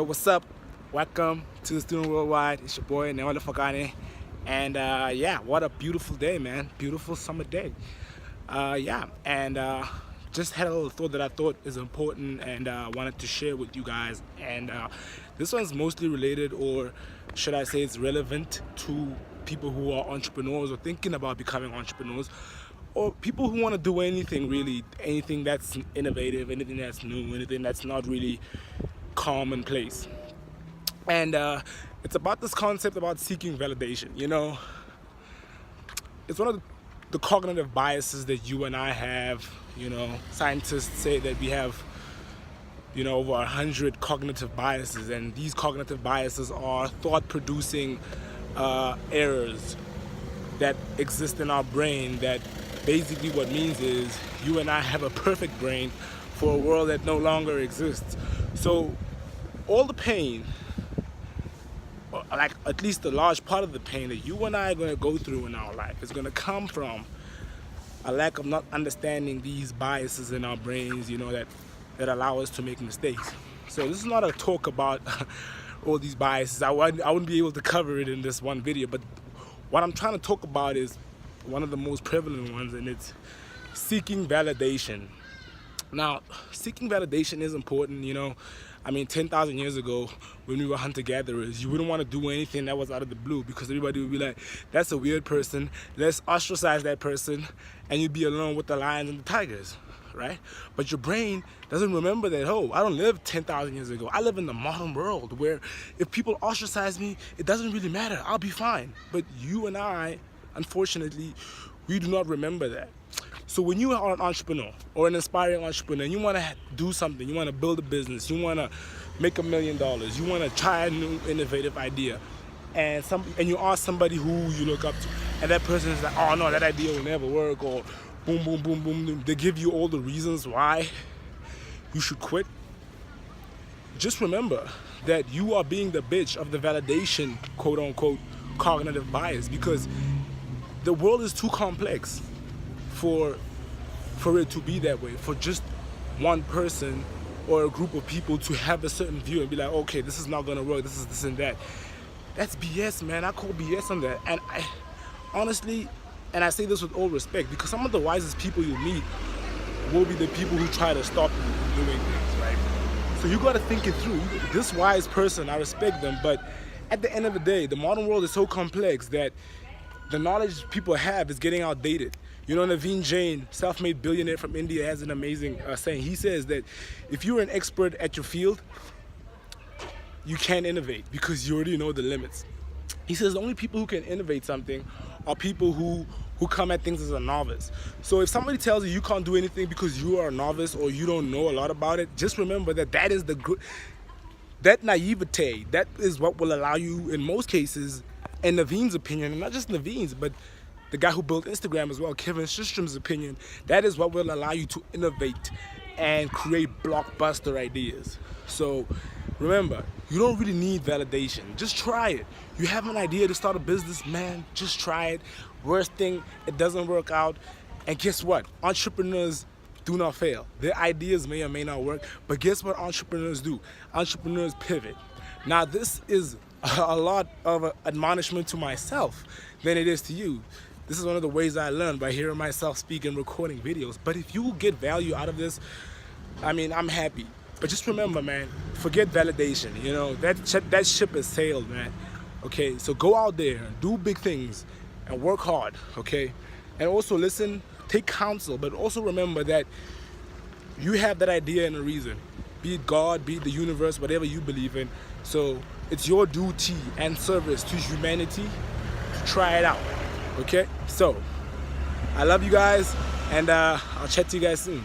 What's up? Welcome to the Student Worldwide. It's your boy Neola Fagane, and yeah, what a beautiful day, man! Beautiful summer day. Just had a little thought that I thought is important and wanted to share with you guys. And this one's mostly related, or should I say, it's relevant to people who are entrepreneurs or thinking about becoming entrepreneurs, or people who want to do anything really, anything that's innovative, anything that's new, anything that's not really commonplace. And it's about this concept about seeking validation. It's one of the cognitive biases that you and I have. Scientists say that we have over 100 cognitive biases, and these cognitive biases are thought producing errors that exist in our brain, that basically what means is you and I have a perfect brain for a world that no longer exists. So all the pain, or like at least a large part of the pain that you and I are going to go through in our life, is going to come from a lack of not understanding these biases in our brains, that allow us to make mistakes. So this is not a talk about all these biases. I wouldn't be able to cover it in this one video, but what I'm trying to talk about is one of the most prevalent ones, and it's seeking validation. Now, seeking validation is important. 10,000 years ago, when we were hunter-gatherers, you wouldn't want to do anything that was out of the blue, because everybody would be like, that's a weird person, let's ostracize that person, and you'd be alone with the lions and the tigers, right? But your brain doesn't remember that, I don't live 10,000 years ago. I live in the modern world where if people ostracize me, it doesn't really matter, I'll be fine. But you and I, unfortunately, we do not remember that. So when you are an entrepreneur or an aspiring entrepreneur and you want to do something, you want to build a business, you want to make $1 million, you want to try a new innovative idea, and you ask somebody who you look up to, and that person is like, oh no, that idea will never work, or boom, boom, boom, boom, they give you all the reasons why you should quit. Just remember that you are being the bitch of the validation, quote unquote, cognitive bias, because the world is too complex for it to be that way, for just one person or a group of people to have a certain view and be like, okay, this is not gonna work, this is this and that. That's BS, man. I call BS on that. And I honestly, and I say this with all respect, because some of the wisest people you meet will be the people who try to stop you from doing things, right? So you gotta think it through. This wise person, I respect them, but at the end of the day, the modern world is so complex that the knowledge people have is getting outdated. Naveen Jain, self-made billionaire from India, has an amazing saying. He says that if you're an expert at your field, you can't innovate because you already know the limits. He says the only people who can innovate something are people who come at things as a novice. So if somebody tells you can't do anything because you are a novice or you don't know a lot about it, just remember that is that naivete, that is what will allow you, in most cases, in Naveen's opinion, and not just Naveen's, but the guy who built Instagram as well, Kevin Systrom's opinion, that is what will allow you to innovate and create blockbuster ideas. So remember, you don't really need validation. Just try it. You have an idea to start a business, man, just try it. Worst thing, it doesn't work out. And guess what? Entrepreneurs do not fail. Their ideas may or may not work, but guess what entrepreneurs do? Entrepreneurs pivot. Now, this is a lot of an admonishment to myself than it is to you. This is one of the ways I learn, by hearing myself speak and recording videos. But if you get value out of this, I'm happy. But just remember, man, forget validation. That ship has sailed, man. Okay, so go out there, do big things, and work hard, okay? And also listen, take counsel, but also remember that you have that idea and a reason. Be it God, be it the universe, whatever you believe in. So it's your duty and service to humanity to try it out. Okay, so I love you guys, and I'll chat to you guys soon.